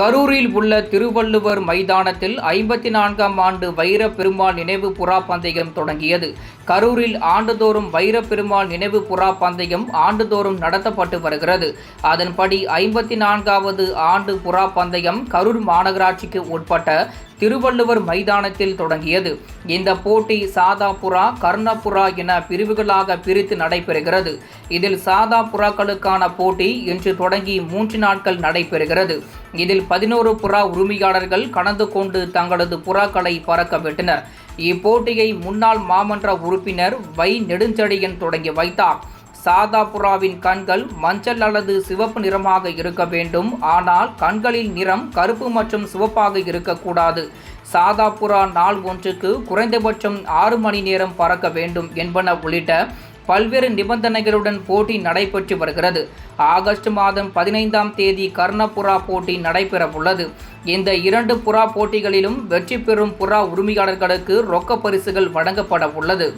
கரூரில் உள்ள திருவள்ளுவர் மைதானத்தில் 54ஆம் ஆண்டு வைரப் பெருமாள் நினைவு புறா பந்தயம் தொடங்கியது. கரூரில் ஆண்டுதோறும் வைரப் பெருமாள் நினைவு புறா பந்தயம் ஆண்டுதோறும் நடத்தப்பட்டு வருகிறது. அதன்படி 54வது ஆண்டு புறா பந்தயம் கரூர் மாநகராட்சிக்கு உட்பட்ட திருவள்ளுவர் மைதானத்தில் தொடங்கியது. இந்த போட்டி சாதா புறா, கர்ண புறா என பிரிவுகளாக பிரித்து நடைபெறுகிறது. இதில் சாதா புறாக்களுக்கான போட்டி இன்று தொடங்கி 3 நாட்கள் நடைபெறுகிறது. இதில் 11 புறா உரிமையாளர்கள் கலந்து கொண்டு தங்களது புறாக்களை பறக்க விட்டனர். இப்போட்டியை முன்னாள் மாமன்ற உறுப்பினர் வை நெடுஞ்செழியன் தொடங்கி வைத்தார். சாதா புறாவின் கண்கள் மஞ்சள் அல்லது சிவப்பு நிறமாக இருக்க வேண்டும். ஆனால் கண்களின் நிறம் கருப்பு மற்றும் சிவப்பாக இருக்கக்கூடாது. சாதா புறா நாள் ஒன்றுக்கு குறைந்தபட்சம் 6 மணி நேரம் பறக்க வேண்டும் என்பன உள்ளிட்ட பல்வேறு நிபந்தனைகளுடன் போட்டி நடைபெற்று வருகிறது. ஆகஸ்ட் மாதம் 15ஆம் தேதி கர்ணப்புறா போட்டி நடைபெற உள்ளது. இந்த 2 புறா போட்டிகளிலும் வெற்றி பெறும் புறா உரிமையாளர்களுக்கு ரொக்க பரிசுகள் வழங்கப்பட உள்ளது.